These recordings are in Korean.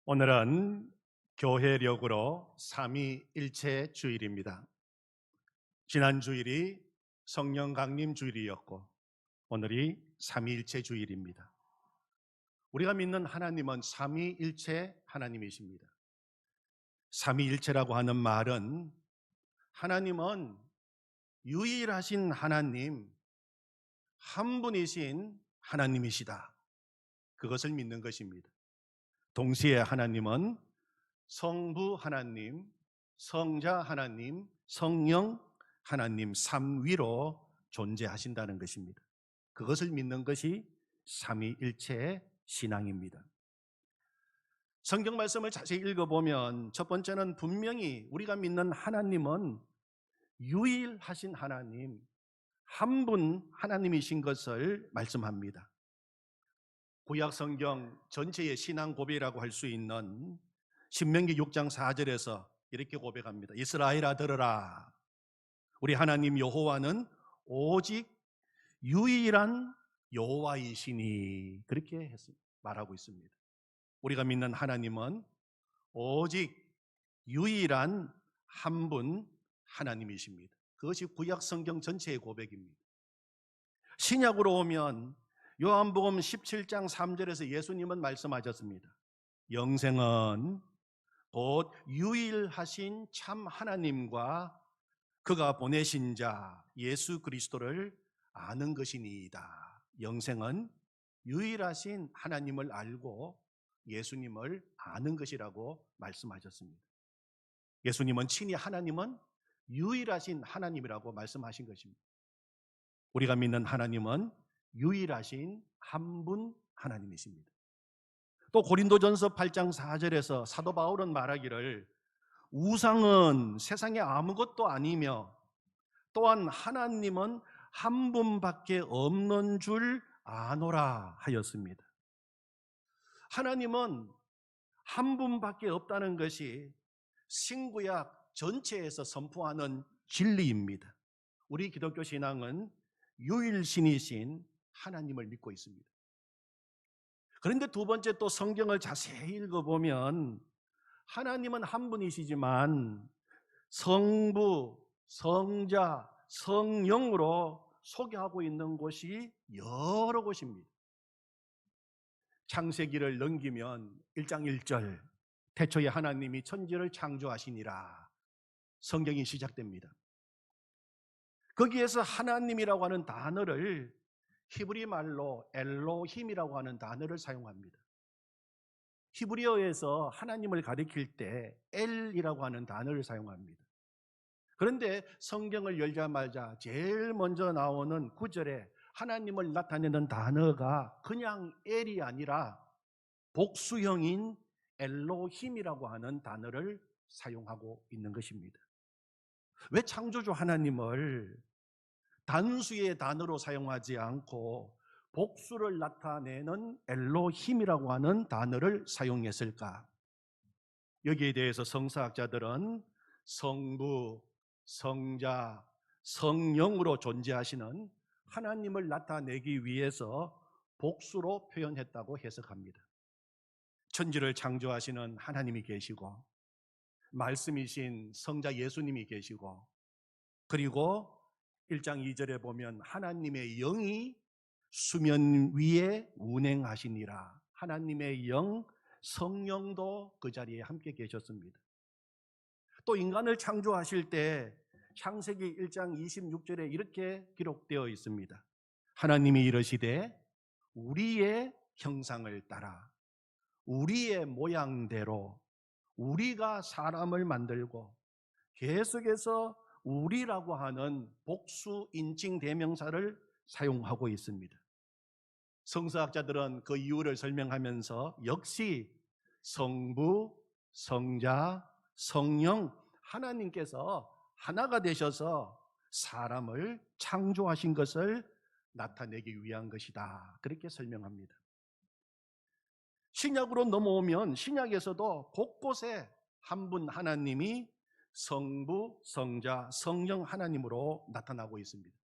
오늘은 교회력으로 삼위일체 주일입니다. 지난 주일이 성령 강림 주일이었고 오늘이 삼위일체 주일입니다. 우리가 믿는 하나님은 삼위일체 하나님이십니다. 삼위일체라고 하는 말은 하나님은 유일하신 하나님, 한 분이신 하나님이시다, 그것을 믿는 것입니다. 동시에 하나님은 성부 하나님, 성자 하나님, 성령 하나님 삼위로 존재하신다는 것입니다. 그것을 믿는 것이 삼위일체의 신앙입니다. 성경 말씀을 자세히 읽어보면 첫 번째는 분명히 우리가 믿는 하나님은 유일하신 하나님, 한 분 하나님이신 것을 말씀합니다. 구약 성경 전체의 신앙 고백이라고 할 수 있는 신명기 6장 4절에서 이렇게 고백합니다. 이스라엘아 들으라, 우리 하나님 여호와는 오직 유일한 여호와이시니, 그렇게 말하고 있습니다. 우리가 믿는 하나님은 오직 유일한 한 분 하나님이십니다. 그것이 구약 성경 전체의 고백입니다. 신약으로 오면 요한복음 17장 3절에서 예수님은 말씀하셨습니다. 영생은 곧 유일하신 참 하나님과 그가 보내신 자 예수 그리스도를 아는 것이니이다. 영생은 유일하신 하나님을 알고 예수님을 아는 것이라고 말씀하셨습니다. 예수님은 친히 하나님은 유일하신 하나님이라고 말씀하신 것입니다. 우리가 믿는 하나님은 유일하신 한 분 하나님이십니다. 또 고린도전서 8장 4절에서 사도 바울은 말하기를 우상은 세상에 아무것도 아니며 또한 하나님은 한 분밖에 없는 줄 아노라 하였습니다. 하나님은 한 분밖에 없다는 것이 신구약 전체에서 선포하는 진리입니다. 우리 기독교 신앙은 유일신이신 하나님을 믿고 있습니다. 그런데 두 번째, 또 성경을 자세히 읽어보면 하나님은 한 분이시지만 성부, 성자, 성령으로 소개하고 있는 곳이 여러 곳입니다. 창세기를 넘기면 1장 1절, 태초에 하나님이 천지를 창조하시니라, 성경이 시작됩니다. 거기에서 하나님이라고 하는 단어를 히브리 말로 엘로힘이라고 하는 단어를 사용합니다. 히브리어에서 하나님을 가리킬 때 엘이라고 하는 단어를 사용합니다. 그런데 성경을 열자마자 제일 먼저 나오는 9절에 하나님을 나타내는 단어가 그냥 엘이 아니라 복수형인 엘로힘이라고 하는 단어를 사용하고 있는 것입니다. 왜 창조주 하나님을 단수의 단어로 사용하지 않고 복수를 나타내는 엘로힘이라고 하는 단어를 사용했을까? 여기에 대해서 성사학자들은 성부, 성자, 성령으로 존재하시는 하나님을 나타내기 위해서 복수로 표현했다고 해석합니다. 천지를 창조하시는 하나님이 계시고 말씀이신 성자 예수님이 계시고, 그리고 1장 2절에 보면 하나님의 영이 수면 위에 운행하시니라, 하나님의 영 성령도 그 자리에 함께 계셨습니다. 또 인간을 창조하실 때 창세기 1장 26절에 이렇게 기록되어 있습니다. 하나님이 이르시되 우리의 형상을 따라 우리의 모양대로 우리가 사람을 만들고, 계속해서 우리라고 하는 복수 인칭 대명사를 사용하고 있습니다. 성서학자들은 그 이유를 설명하면서 역시 성부, 성자, 성령 하나님께서 하나가 되셔서 사람을 창조하신 것을 나타내기 위한 것이다, 그렇게 설명합니다. 신약으로 넘어오면 신약에서도 곳곳에 한 분 하나님이 성부, 성자, 성령 하나님으로 나타나고 있습니다.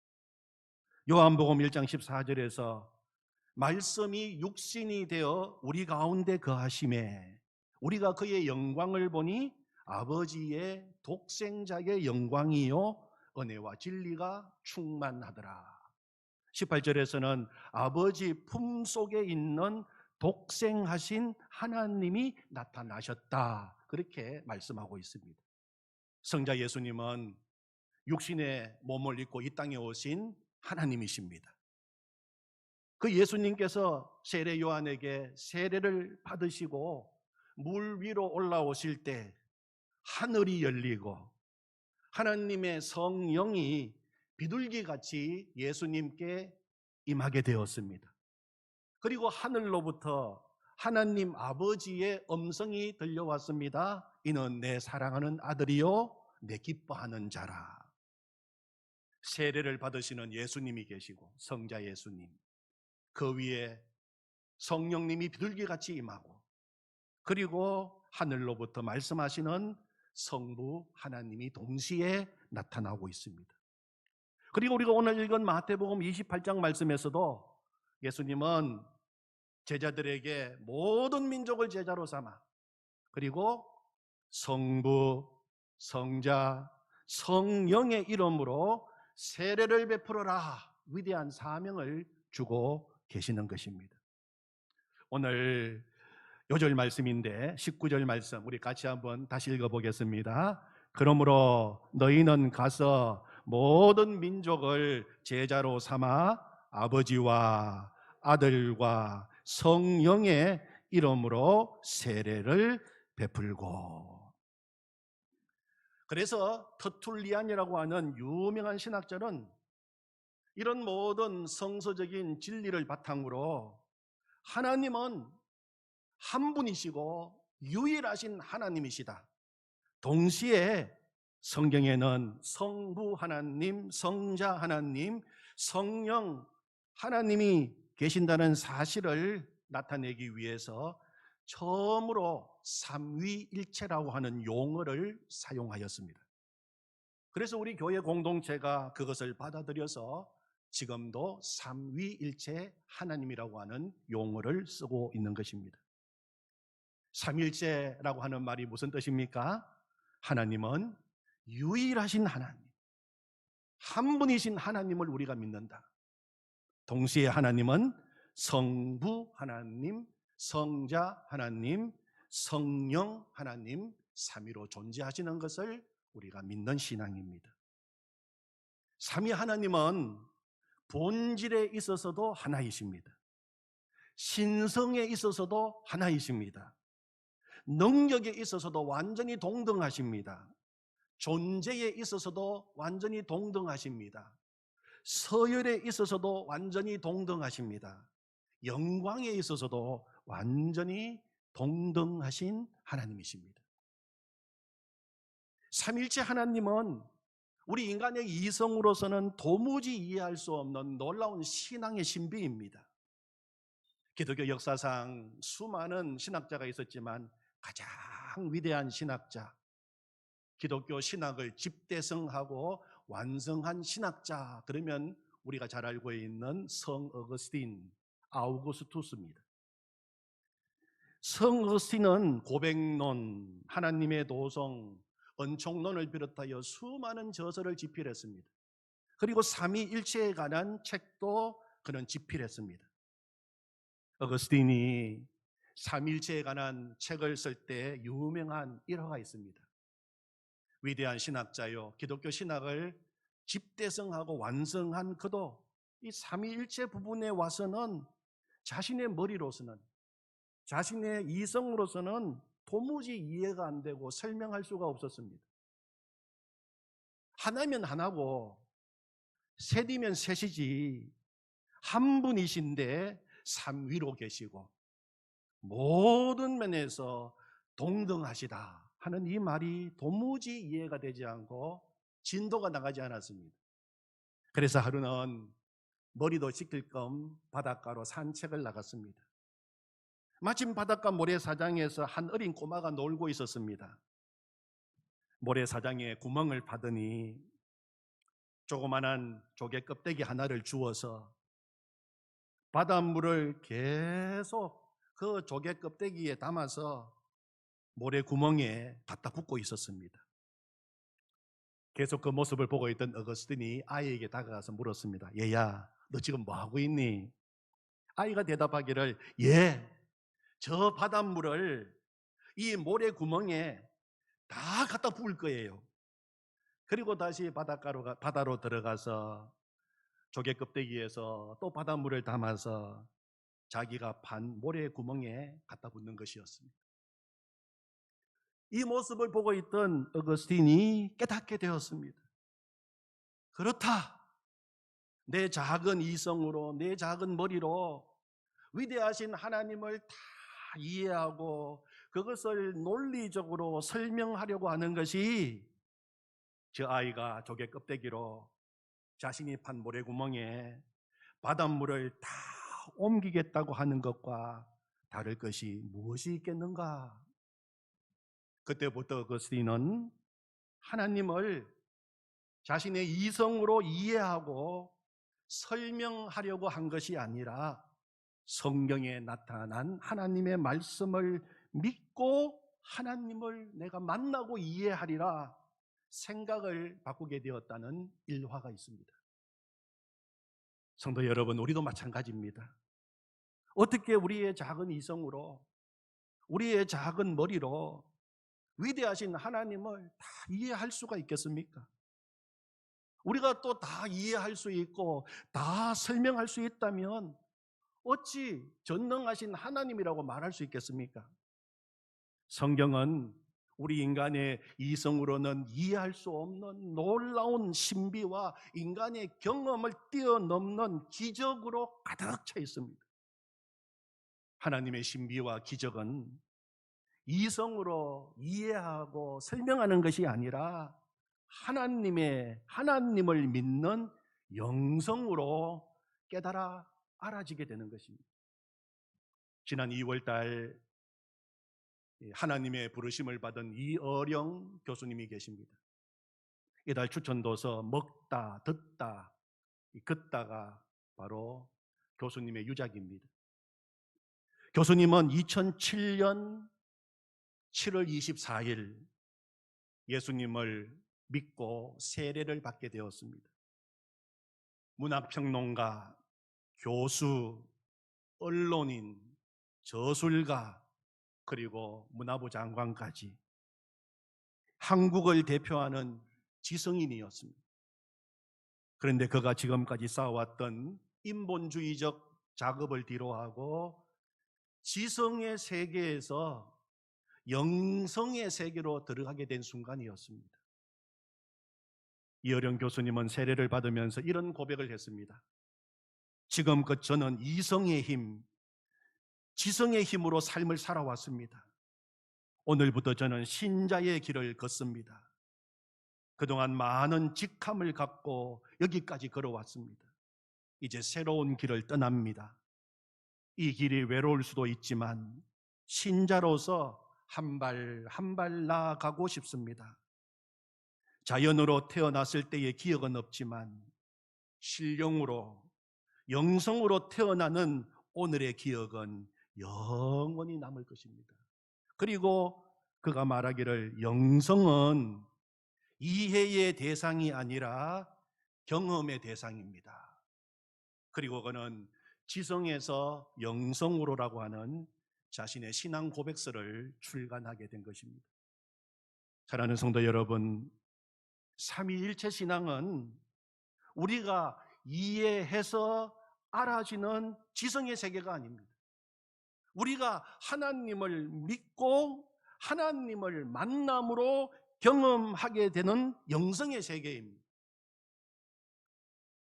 요한복음 1장 14절에서 말씀이 육신이 되어 우리 가운데 거하심에 우리가 그의 영광을 보니 아버지의 독생자의 영광이요 은혜와 진리가 충만하더라. 18절에서는 아버지 품속에 있는 독생하신 하나님이 나타나셨다, 그렇게 말씀하고 있습니다. 성자 예수님은 육신의 몸을 입고 이 땅에 오신 하나님이십니다. 그 예수님께서 세례 요한에게 세례를 받으시고 물 위로 올라오실 때 하늘이 열리고 하나님의 성령이 비둘기같이 예수님께 임하게 되었습니다. 그리고 하늘로부터 하나님 아버지의 음성이 들려왔습니다. 이는 내 사랑하는 아들이요 내 기뻐하는 자라. 세례를 받으시는 예수님이 계시고 성자 예수님, 그 위에 성령님이 비둘기같이 임하고, 그리고 하늘로부터 말씀하시는 성부 하나님이 동시에 나타나고 있습니다. 그리고 우리가 오늘 읽은 마태복음 28장 말씀에서도 예수님은 제자들에게 모든 민족을 제자로 삼아, 그리고 성부, 성자, 성령의 이름으로 세례를 베풀어라, 위대한 사명을 주고 계시는 것입니다. 오늘 요절 말씀인데 19절 말씀 우리 같이 한번 다시 읽어보겠습니다. 그러므로 너희는 가서 모든 민족을 제자로 삼아 아버지와 아들과 성령의 이름으로 세례를 베풀고. 그래서 터툴리안이라고 하는 유명한 신학자는 이런 모든 성서적인 진리를 바탕으로 하나님은 한 분이시고 유일하신 하나님이시다, 동시에 성경에는 성부 하나님, 성자 하나님, 성령 하나님이 계신다는 사실을 나타내기 위해서 처음으로 삼위일체라고 하는 용어를 사용하였습니다. 그래서 우리 교회 공동체가 그것을 받아들여서 지금도 삼위일체 하나님이라고 하는 용어를 쓰고 있는 것입니다. 삼일체라고 하는 말이 무슨 뜻입니까? 하나님은 유일하신 하나님, 한 분이신 하나님을 우리가 믿는다. 동시에 하나님은 성부 하나님, 성자 하나님, 성령 하나님, 삼위로 존재하시는 것을 우리가 믿는 신앙입니다. 삼위 하나님은 본질에 있어서도 하나이십니다. 신성에 있어서도 하나이십니다. 능력에 있어서도 완전히 동등하십니다. 존재에 있어서도 완전히 동등하십니다. 서열에 있어서도 완전히 동등하십니다. 영광에 있어서도 완전히 동등하신 하나님이십니다. 삼일체 하나님은 우리 인간의 이성으로서는 도무지 이해할 수 없는 놀라운 신앙의 신비입니다. 기독교 역사상 수많은 신학자가 있었지만 가장 위대한 신학자, 기독교 신학을 집대성하고 완성한 신학자, 그러면 우리가 잘 알고 있는 성 어거스틴, 아우구스투스입니다. 성 어거스틴은 고백론, 하나님의 도성, 은총론을 비롯하여 수많은 저서를 집필했습니다. 그리고 삼위일체에 관한 책도 그는 집필했습니다. 어거스틴이 삼일체에 관한 책을 쓸 때 유명한 일화가 있습니다. 위대한 신학자요, 기독교 신학을 집대성하고 완성한 그도 이 삼위일체 부분에 와서는 자신의 머리로서는, 자신의 이성으로서는 도무지 이해가 안 되고 설명할 수가 없었습니다. 하나면 하나고 셋이면 셋이지 한 분이신데 삼위로 계시고 모든 면에서 동등하시다 하는 이 말이 도무지 이해가 되지 않고 진도가 나가지 않았습니다. 그래서 하루는 머리도 식힐 겸 바닷가로 산책을 나갔습니다. 마침 바닷가 모래사장에서 한 어린 꼬마가 놀고 있었습니다. 모래사장에 구멍을 파더니 조그만한 조개 껍데기 하나를 주워서 바닷물을 계속 그 조개 껍데기에 담아서 모래 구멍에 갖다 붓고 있었습니다. 계속 그 모습을 보고 있던 어거스틴이 아이에게 다가가서 물었습니다. 얘야, 너 지금 뭐 하고 있니? 아이가 대답하기를, 예, 저 바닷물을 이 모래 구멍에 다 갖다 부을 거예요. 그리고 다시 바다로 들어가서 조개 껍데기에서 또 바닷물을 담아서 자기가 판 모래 구멍에 갖다 붓는 것이었습니다. 이 모습을 보고 있던 어거스틴이 깨닫게 되었습니다. 그렇다. 내 작은 이성으로, 내 작은 머리로 위대하신 하나님을 다 이해하고 그것을 논리적으로 설명하려고 하는 것이 저 아이가 조개 껍데기로 자신이 판 모래구멍에 바닷물을 다 옮기겠다고 하는 것과 다를 것이 무엇이 있겠는가? 그때부터 어거스틴은 하나님을 자신의 이성으로 이해하고 설명하려고 한 것이 아니라 성경에 나타난 하나님의 말씀을 믿고 하나님을 내가 만나고 이해하리라 생각을 바꾸게 되었다는 일화가 있습니다. 성도 여러분, 우리도 마찬가지입니다. 어떻게 우리의 작은 이성으로, 우리의 작은 머리로 위대하신 하나님을 다 이해할 수가 있겠습니까? 우리가 또 다 이해할 수 있고 다 설명할 수 있다면 어찌 전능하신 하나님이라고 말할 수 있겠습니까? 성경은 우리 인간의 이성으로는 이해할 수 없는 놀라운 신비와 인간의 경험을 뛰어넘는 기적으로 가득 차 있습니다. 하나님의 신비와 기적은 이성으로 이해하고 설명하는 것이 아니라 하나님을 믿는 영성으로 깨달아 알아지게 되는 것입니다. 지난 2월 달 하나님의 부르심을 받은 이어령 교수님이 계십니다. 이달 추천도서 먹다, 듣다, 긋다가 바로 교수님의 유작입니다. 교수님은 2007년 7월 24일 예수님을 믿고 세례를 받게 되었습니다. 문학평론가, 교수, 언론인, 저술가, 그리고 문화부 장관까지 한국을 대표하는 지성인이었습니다. 그런데 그가 지금까지 쌓아왔던 인본주의적 작업을 뒤로하고 지성의 세계에서 영성의 세계로 들어가게 된 순간이었습니다. 이어령 교수님은 세례를 받으면서 이런 고백을 했습니다. 지금껏 저는 이성의 힘, 지성의 힘으로 삶을 살아왔습니다. 오늘부터 저는 신자의 길을 걷습니다. 그동안 많은 직함을 갖고 여기까지 걸어왔습니다. 이제 새로운 길을 떠납니다. 이 길이 외로울 수도 있지만 신자로서 한 발 한 발 나아가고 싶습니다. 자연으로 태어났을 때의 기억은 없지만 신령으로, 영성으로 태어나는 오늘의 기억은 영원히 남을 것입니다. 그리고 그가 말하기를 영성은 이해의 대상이 아니라 경험의 대상입니다. 그리고 그는 지성에서 영성으로라고 하는 자신의 신앙 고백서를 출간하게 된 것입니다. 사랑하는 성도 여러분, 삼위일체 신앙은 우리가 이해해서 알아지는 지성의 세계가 아닙니다. 우리가 하나님을 믿고 하나님을 만남으로 경험하게 되는 영성의 세계입니다.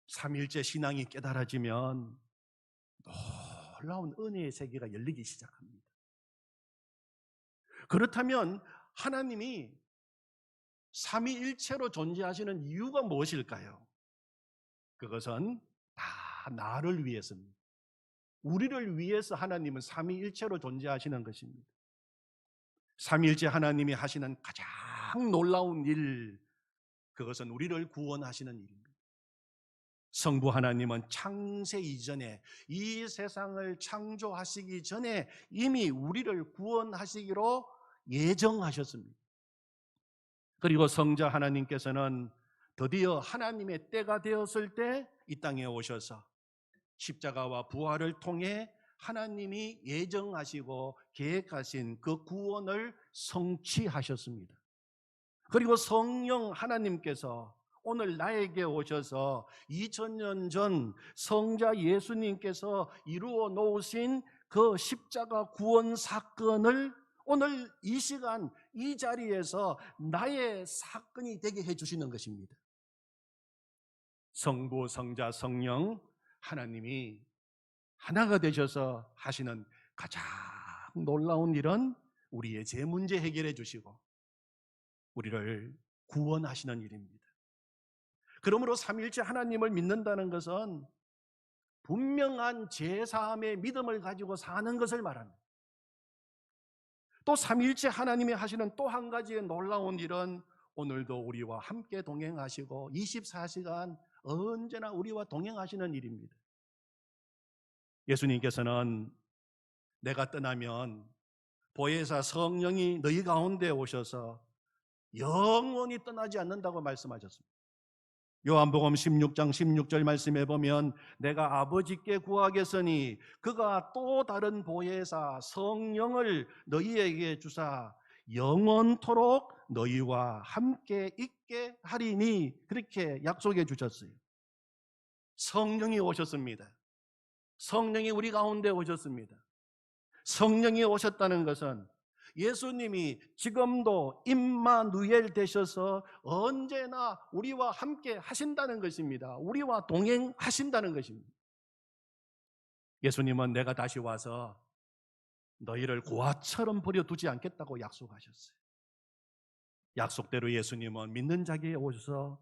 삼위일체 신앙이 깨달아지면 놀라운 은혜의 세계가 열리기 시작합니다. 그렇다면 하나님이 삼위일체로 존재하시는 이유가 무엇일까요? 그것은 다 나를 위해서입니다. 우리를 위해서 하나님은 삼위일체로 존재하시는 것입니다. 삼위일체 하나님이 하시는 가장 놀라운 일, 그것은 우리를 구원하시는 일입니다. 성부 하나님은 창세 이전에, 이 세상을 창조하시기 전에 이미 우리를 구원하시기로 예정하셨습니다. 그리고 성자 하나님께서는 드디어 하나님의 때가 되었을 때 이 땅에 오셔서 십자가와 부활을 통해 하나님이 예정하시고 계획하신 그 구원을 성취하셨습니다. 그리고 성령 하나님께서 오늘 나에게 오셔서 2000년 전 성자 예수님께서 이루어 놓으신 그 십자가 구원 사건을 오늘 이 시간 이 자리에서 나의 사건이 되게 해주시는 것입니다. 성부, 성자, 성령 하나님이 하나가 되셔서 하시는 가장 놀라운 일은 우리의 제 문제 해결해 주시고 우리를 구원하시는 일입니다. 그러므로 삼위일체 하나님을 믿는다는 것은 분명한 제사함의 믿음을 가지고 사는 것을 말합니다. 또 삼위일체 하나님이 하시는 또 한 가지의 놀라운 일은 오늘도 우리와 함께 동행하시고 24시간 언제나 우리와 동행하시는 일입니다. 예수님께서는 내가 떠나면 보혜사 성령이 너희 가운데 오셔서 영원히 떠나지 않는다고 말씀하셨습니다. 요한복음 16장 16절 말씀에 보면 내가 아버지께 구하겠으니 그가 또 다른 보혜사 성령을 너희에게 주사 영원토록 너희와 함께 있게 하리니 그렇게 약속해 주셨어요. 성령이 오셨습니다. 성령이 우리 가운데 오셨습니다. 성령이 오셨다는 것은 예수님이 지금도 임마누엘 되셔서 언제나 우리와 함께 하신다는 것입니다. 우리와 동행하신다는 것입니다. 예수님은 내가 다시 와서 너희를 고아처럼 버려두지 않겠다고 약속하셨어요. 약속대로 예수님은 믿는 자에게 오셔서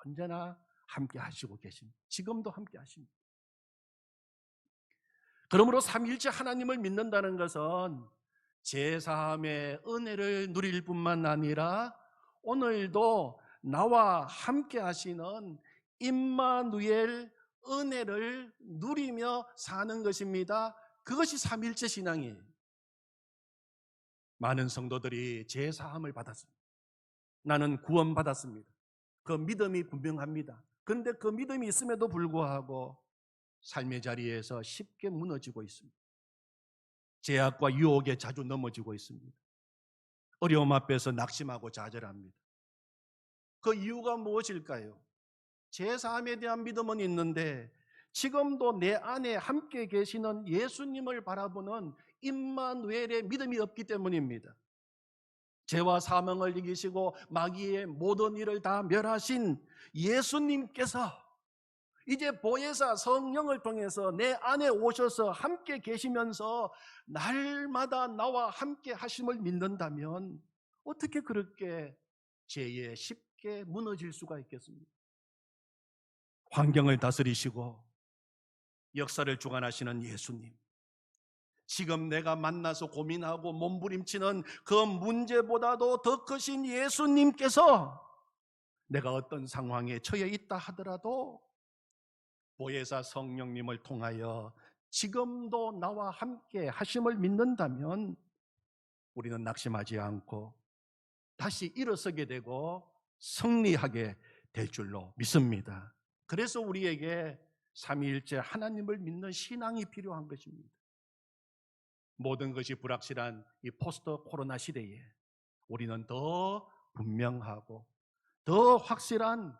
언제나 함께 하시고 계십니다. 지금도 함께 하십니다. 그러므로 삼위일체 하나님을 믿는다는 것은 제사함의 은혜를 누릴 뿐만 아니라 오늘도 나와 함께 하시는 임마누엘 은혜를 누리며 사는 것입니다. 그것이 삼위일체 신앙이에요. 많은 성도들이 제사함을 받았습니다. 나는 구원받았습니다. 그 믿음이 분명합니다. 그런데 그 믿음이 있음에도 불구하고 삶의 자리에서 쉽게 무너지고 있습니다. 제약과 유혹에 자주 넘어지고 있습니다. 어려움 앞에서 낙심하고 좌절합니다. 그 이유가 무엇일까요? 제사함에 대한 믿음은 있는데 지금도 내 안에 함께 계시는 예수님을 바라보는 임마누엘의 믿음이 없기 때문입니다. 죄와 사망을 이기시고 마귀의 모든 일을 다 멸하신 예수님께서 이제 보혜사 성령을 통해서 내 안에 오셔서 함께 계시면서 날마다 나와 함께 하심을 믿는다면 어떻게 그렇게 죄에 쉽게 무너질 수가 있겠습니까? 환경을 다스리시고 역사를 주관하시는 예수님, 지금 내가 만나서 고민하고 몸부림치는 그 문제보다도 더 크신 예수님께서 내가 어떤 상황에 처해 있다 하더라도 보혜사 성령님을 통하여 지금도 나와 함께 하심을 믿는다면 우리는 낙심하지 않고 다시 일어서게 되고 승리하게 될 줄로 믿습니다. 그래서 우리에게 삼위일체 하나님을 믿는 신앙이 필요한 것입니다. 모든 것이 불확실한 이 포스트 코로나 시대에 우리는 더 분명하고 더 확실한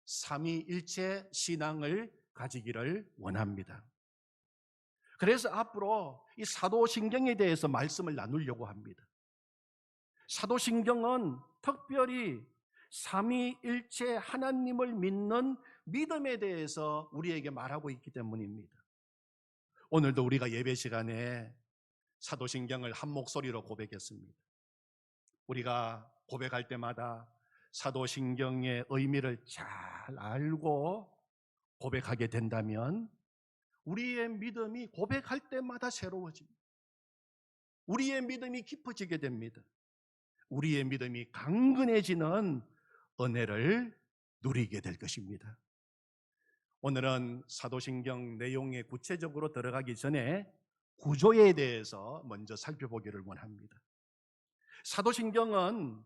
삼위일체 신앙을 가지기를 원합니다. 그래서 앞으로 이 사도신경에 대해서 말씀을 나누려고 합니다. 사도신경은 특별히 삼위일체 하나님을 믿는 믿음에 대해서 우리에게 말하고 있기 때문입니다. 오늘도 우리가 예배 시간에 사도신경을 한 목소리로 고백했습니다. 우리가 고백할 때마다 사도신경의 의미를 잘 알고 고백하게 된다면 우리의 믿음이 고백할 때마다 새로워집니다. 우리의 믿음이 깊어지게 됩니다. 우리의 믿음이 강건해지는 은혜를 누리게 될 것입니다. 오늘은 사도신경 내용에 구체적으로 들어가기 전에 구조에 대해서 먼저 살펴보기를 원합니다. 사도신경은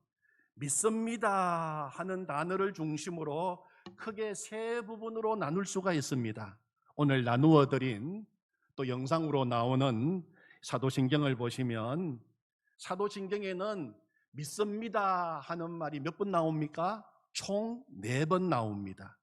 믿습니다 하는 단어를 중심으로 크게 세 부분으로 나눌 수가 있습니다. 오늘 나누어 드린 또 영상으로 나오는 사도신경을 보시면 사도신경에는 믿습니다 하는 말이 몇 번 나옵니까? 총 4번 나옵니다.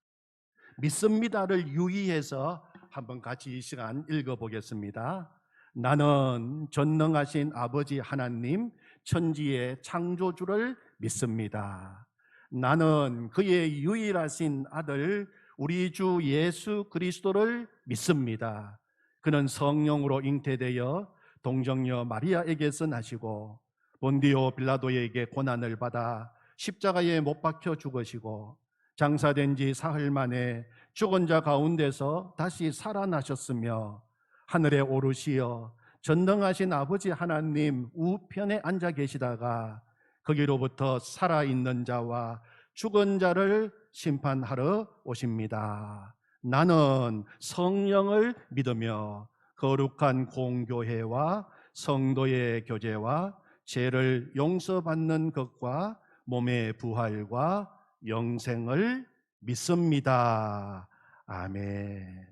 믿습니다를 유의해서 한번 같이 이 시간 읽어보겠습니다. 나는 전능하신 아버지 하나님 천지의 창조주를 믿습니다. 나는 그의 유일하신 아들 우리 주 예수 그리스도를 믿습니다. 그는 성령으로 잉태되어 동정녀 마리아에게서 나시고 본디오 빌라도에게 고난을 받아 십자가에 못 박혀 죽으시고 장사된 지 사흘 만에 죽은 자 가운데서 다시 살아나셨으며 하늘에 오르시어 전능하신 아버지 하나님 우편에 앉아 계시다가 거기로부터 살아있는 자와 죽은 자를 심판하러 오십니다. 나는 성령을 믿으며 거룩한 공교회와 성도의 교제와 죄를 용서받는 것과 몸의 부활과 영생을 믿습니다. 아멘.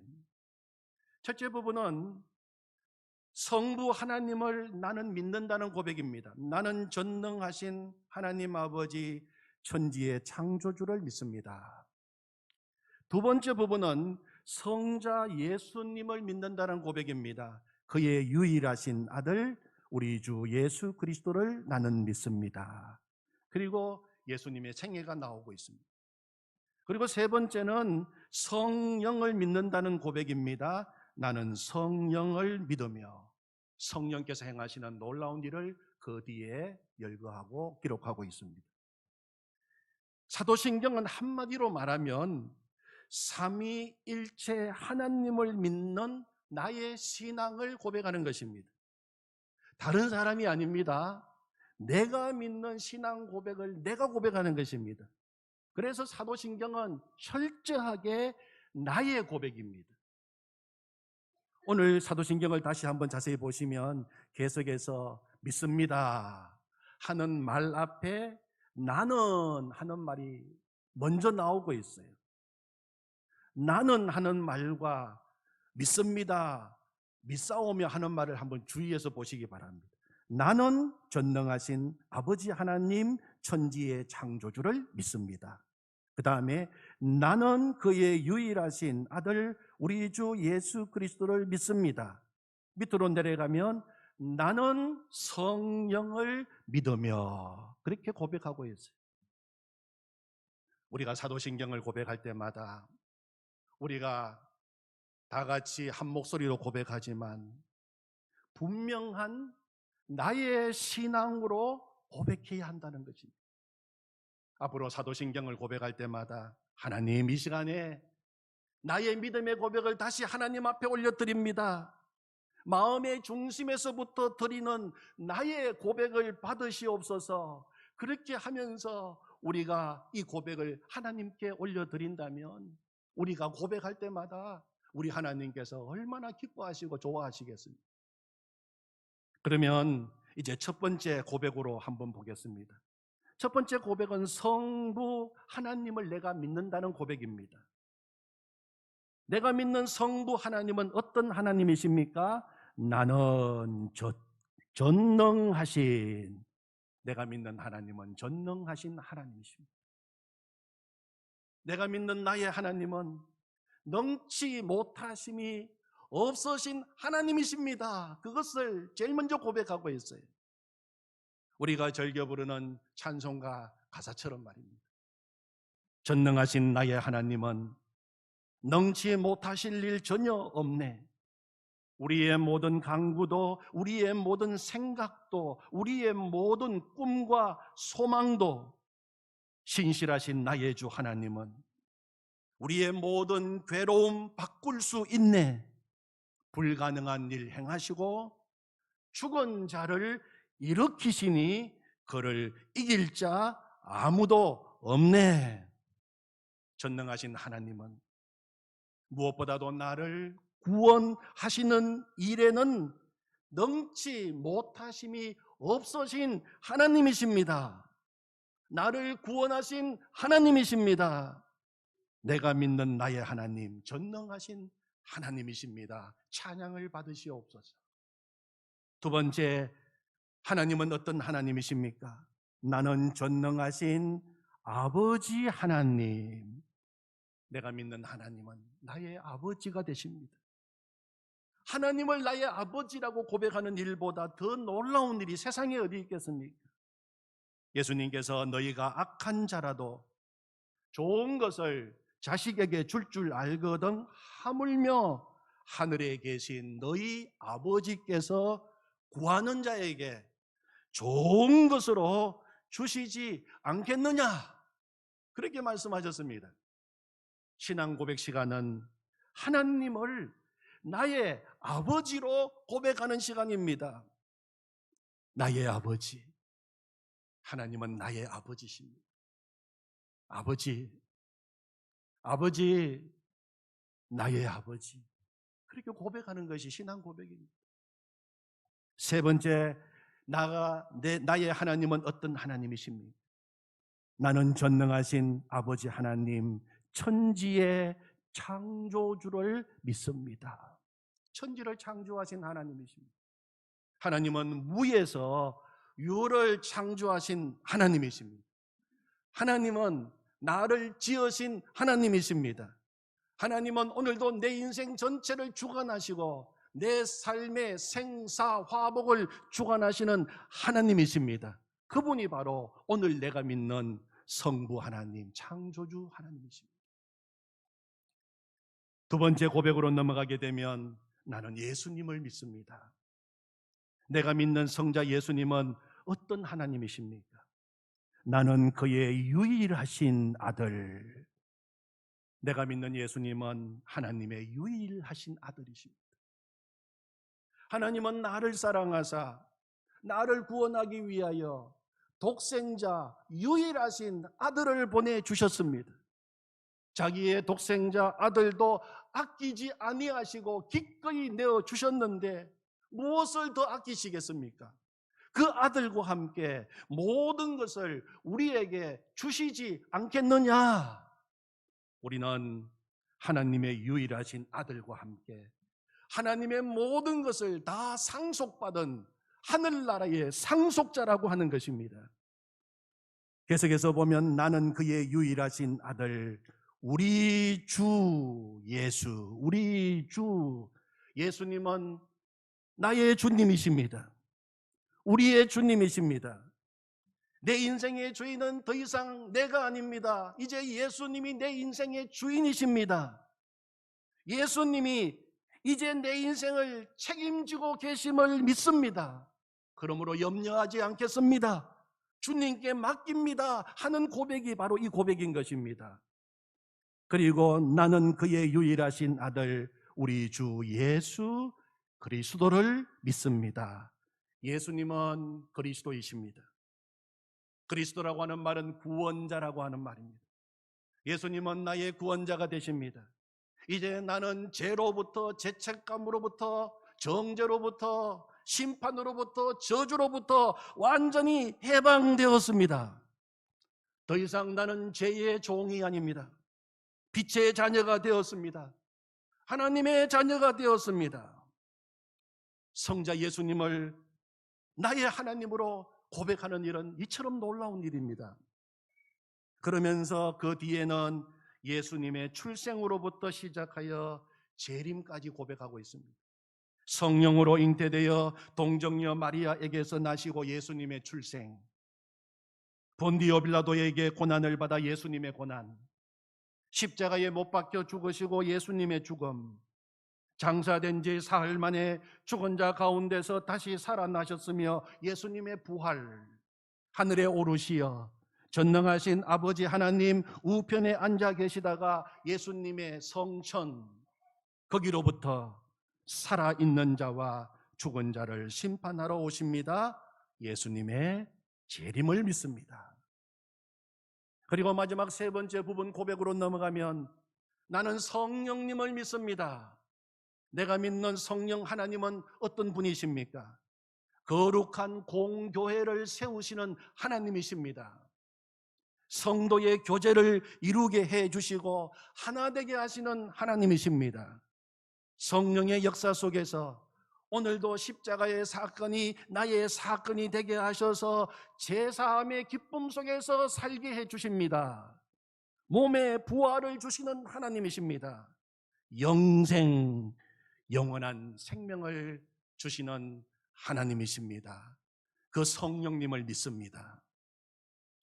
첫째 부분은 성부 하나님을 나는 믿는다는 고백입니다. 나는 전능하신 하나님 아버지 천지의 창조주를 믿습니다. 두 번째 부분은 성자 예수님을 믿는다는 고백입니다. 그의 유일하신 아들 우리 주 예수 그리스도를 나는 믿습니다. 그리고 예수님의 생애가 나오고 있습니다. 그리고 세 번째는 성령을 믿는다는 고백입니다. 나는 성령을 믿으며 성령께서 행하시는 놀라운 일을 그 뒤에 열거하고 기록하고 있습니다. 사도신경은 한마디로 말하면 삼위일체 하나님을 믿는 나의 신앙을 고백하는 것입니다. 다른 사람이 아닙니다. 내가 믿는 신앙 고백을 내가 고백하는 것입니다. 그래서 사도신경은 철저하게 나의 고백입니다. 오늘 사도신경을 다시 한번 자세히 보시면 계속해서 믿습니다 하는 말 앞에 나는 하는 말이 먼저 나오고 있어요. 나는 하는 말과 믿습니다, 믿사오며 하는 말을 한번 주의해서 보시기 바랍니다. 나는 전능하신 아버지 하나님 천지의 창조주를 믿습니다. 그 다음에 나는 그의 유일하신 아들 우리 주 예수 그리스도를 믿습니다. 밑으로 내려가면 나는 성령을 믿으며 그렇게 고백하고 있어요. 우리가 사도신경을 고백할 때마다 우리가 다 같이 한 목소리로 고백하지만 분명한 나의 신앙으로 고백해야 한다는 것입니다. 앞으로 사도신경을 고백할 때마다 하나님 이 시간에 나의 믿음의 고백을 다시 하나님 앞에 올려드립니다. 마음의 중심에서부터 드리는 나의 고백을 받으시옵소서. 그렇게 하면서 우리가 이 고백을 하나님께 올려드린다면 우리가 고백할 때마다 우리 하나님께서 얼마나 기뻐하시고 좋아하시겠습니까? 그러면 이제 첫 번째 고백으로 한번 보겠습니다. 첫 번째 고백은 성부 하나님을 내가 믿는다는 고백입니다. 내가 믿는 성부 하나님은 어떤 하나님이십니까? 나는 전능하신, 내가 믿는 하나님은 전능하신 하나님이십니다. 내가 믿는 나의 하나님은 능치 못하심이 없으신 하나님이십니다. 그것을 제일 먼저 고백하고 있어요. 우리가 즐겨 부르는 찬송가 가사처럼 말입니다. 전능하신 나의 하나님은 능치 못하실 일 전혀 없네. 우리의 모든 강구도, 우리의 모든 생각도, 우리의 모든 꿈과 소망도 신실하신 나의 주 하나님은 우리의 모든 괴로움 바꿀 수 있네. 불가능한 일 행하시고 죽은 자를 일으키시니 그를 이길 자 아무도 없네. 전능하신 하나님은 무엇보다도 나를 구원하시는 일에는 능치 못하심이 없으신 하나님이십니다. 나를 구원하신 하나님이십니다. 내가 믿는 나의 하나님, 전능하신 하나님이십니다. 찬양을 받으시옵소서. 두 번째, 하나님은 어떤 하나님이십니까? 나는 전능하신 아버지 하나님. 내가 믿는 하나님은 나의 아버지가 되십니다. 하나님을 나의 아버지라고 고백하는 일보다 더 놀라운 일이 세상에 어디 있겠습니까? 예수님께서 너희가 악한 자라도 좋은 것을 자식에게 줄 알거든 하물며 하늘에 계신 너희 아버지께서 구하는 자에게 좋은 것으로 주시지 않겠느냐? 그렇게 말씀하셨습니다. 신앙 고백 시간은 하나님을 나의 아버지로 고백하는 시간입니다. 나의 아버지. 하나님은 나의 아버지십니다. 아버지, 아버지, 나의 아버지. 그렇게 고백하는 것이 신앙 고백입니다. 세 번째, 나의 하나님은 어떤 하나님이십니까? 나는 전능하신 아버지 하나님, 천지의 창조주를 믿습니다. 천지를 창조하신 하나님이십니다. 하나님은 무에서 유를 창조하신 하나님이십니다. 하나님은 나를 지으신 하나님이십니다. 하나님은 오늘도 내 인생 전체를 주관하시고 내 삶의 생사화복을 주관하시는 하나님이십니다. 그분이 바로 오늘 내가 믿는 성부 하나님, 창조주 하나님이십니다. 두 번째 고백으로 넘어가게 되면 나는 예수님을 믿습니다. 내가 믿는 성자 예수님은 어떤 하나님이십니까? 나는 그의 유일하신 아들. 내가 믿는 예수님은 하나님의 유일하신 아들이십니다. 하나님은 나를 사랑하사 나를 구원하기 위하여 독생자 유일하신 아들을 보내주셨습니다. 자기의 독생자 아들도 아끼지 아니하시고 기꺼이 내어주셨는데 무엇을 더 아끼시겠습니까? 그 아들과 함께 모든 것을 우리에게 주시지 않겠느냐? 우리는 하나님의 유일하신 아들과 함께 하나님의 모든 것을 다 상속받은 하늘나라의 상속자라고 하는 것입니다. 계속해서 보면 나는 그의 유일하신 아들, 우리 주 예수, 우리 주 예수님은 나의 주님이십니다. 우리의 주님이십니다. 내 인생의 주인은 더 이상 내가 아닙니다. 이제 예수님이 내 인생의 주인이십니다. 예수님이 이제 내 인생을 책임지고 계심을 믿습니다. 그러므로 염려하지 않겠습니다. 주님께 맡깁니다 하는 고백이 바로 이 고백인 것입니다. 그리고 나는 그의 유일하신 아들 우리 주 예수 그리스도를 믿습니다. 예수님은 그리스도이십니다. 그리스도라고 하는 말은 구원자라고 하는 말입니다. 예수님은 나의 구원자가 되십니다. 이제 나는 죄로부터, 죄책감으로부터, 정죄로부터, 심판으로부터, 저주로부터 완전히 해방되었습니다. 더 이상 나는 죄의 종이 아닙니다. 빛의 자녀가 되었습니다. 하나님의 자녀가 되었습니다. 성자 예수님을 나의 하나님으로 고백하는 일은 이처럼 놀라운 일입니다. 그러면서 그 뒤에는 예수님의 출생으로부터 시작하여 재림까지 고백하고 있습니다. 성령으로 잉태되어 동정녀 마리아에게서 나시고 예수님의 출생, 본디오 빌라도에게 고난을 받아 예수님의 고난, 십자가에 못 박혀 죽으시고 예수님의 죽음, 장사된 지 사흘 만에 죽은 자 가운데서 다시 살아나셨으며 예수님의 부활, 하늘에 오르시어 전능하신 아버지 하나님 우편에 앉아 계시다가 예수님의 성천, 거기로부터 살아있는 자와 죽은 자를 심판하러 오십니다. 예수님의 재림을 믿습니다. 그리고 마지막 세 번째 부분 고백으로 넘어가면 나는 성령님을 믿습니다. 내가 믿는 성령 하나님은 어떤 분이십니까? 거룩한 공교회를 세우시는 하나님이십니다. 성도의 교제를 이루게 해주시고 하나 되게 하시는 하나님이십니다. 성령의 역사 속에서 오늘도 십자가의 사건이 나의 사건이 되게 하셔서 제사함의 기쁨 속에서 살게 해주십니다. 몸에 부활을 주시는 하나님이십니다. 영생, 영원한 생명을 주시는 하나님이십니다. 그 성령님을 믿습니다.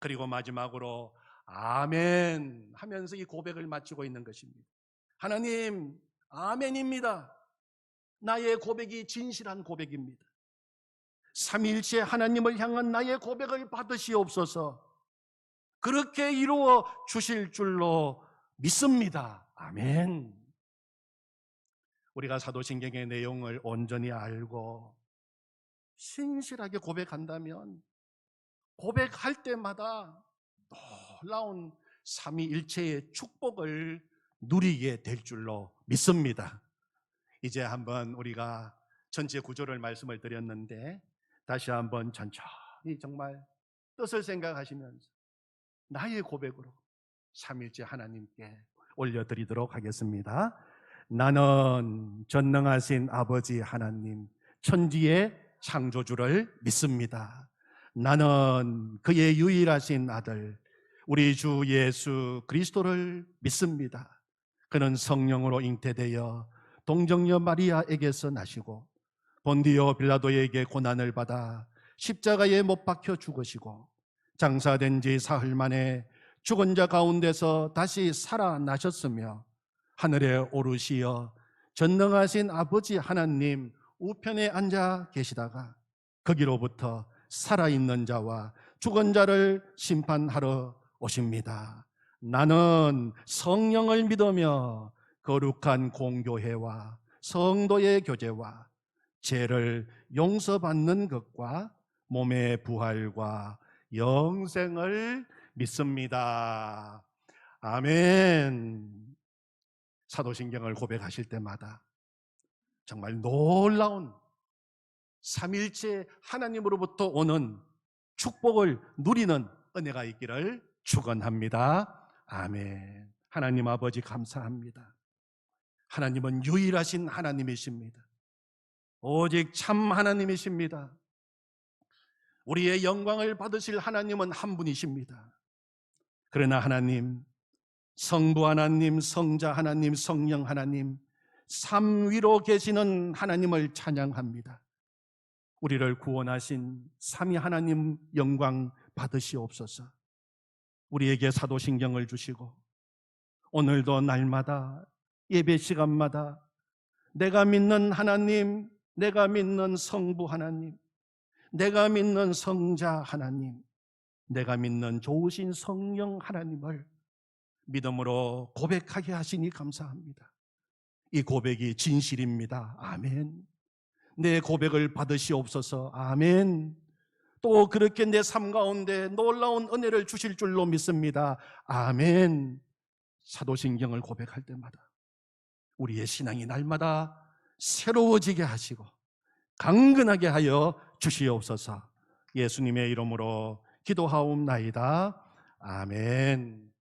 그리고 마지막으로 아멘 하면서 이 고백을 마치고 있는 것입니다. 하나님, 아멘입니다. 나의 고백이 진실한 고백입니다. 삼위일체 하나님을 향한 나의 고백을 받으시옵소서. 그렇게 이루어 주실 줄로 믿습니다. 아멘. 우리가 사도신경의 내용을 온전히 알고 신실하게 고백한다면 고백할 때마다 놀라운 삼위일체의 축복을 누리게 될 줄로 믿습니다. 이제 한번 우리가 전체 구조를 말씀을 드렸는데 다시 한번 천천히 정말 뜻을 생각하시면서 나의 고백으로 삼위일체 하나님께 올려드리도록 하겠습니다. 나는 전능하신 아버지 하나님, 천지의 창조주를 믿습니다. 나는 그의 유일하신 아들 우리 주 예수 그리스도를 믿습니다. 그는 성령으로 잉태되어 동정녀 마리아에게서 나시고 본디오 빌라도에게 고난을 받아 십자가에 못 박혀 죽으시고 장사된 지 사흘 만에 죽은 자 가운데서 다시 살아나셨으며 하늘에 오르시어 전능하신 아버지 하나님 우편에 앉아 계시다가 거기로부터 살아있는 자와 죽은 자를 심판하러 오십니다. 나는 성령을 믿으며 거룩한 공교회와 성도의 교제와 죄를 용서받는 것과 몸의 부활과 영생을 믿습니다. 아멘. 사도신경을 고백하실 때마다 정말 놀라운 삼일체 하나님으로부터 오는 축복을 누리는 은혜가 있기를 축원합니다. 아멘. 하나님 아버지 감사합니다. 하나님은 유일하신 하나님이십니다. 오직 참 하나님이십니다. 우리의 영광을 받으실 하나님은 한 분이십니다. 그러나 하나님, 성부 하나님, 성자 하나님, 성령 하나님, 삼위로 계시는 하나님을 찬양합니다. 우리를 구원하신 삼위 하나님 영광 받으시옵소서. 우리에게 사도신경을 주시고 오늘도 날마다 예배 시간마다 내가 믿는 하나님, 내가 믿는 성부 하나님, 내가 믿는 성자 하나님, 내가 믿는 좋으신 성령 하나님을 믿음으로 고백하게 하시니 감사합니다. 이 고백이 진실입니다. 아멘. 내 고백을 받으시옵소서. 아멘. 또 그렇게 내 삶 가운데 놀라운 은혜를 주실 줄로 믿습니다. 아멘. 사도신경을 고백할 때마다 우리의 신앙이 날마다 새로워지게 하시고 강건하게 하여 주시옵소서. 예수님의 이름으로 기도하옵나이다. 아멘.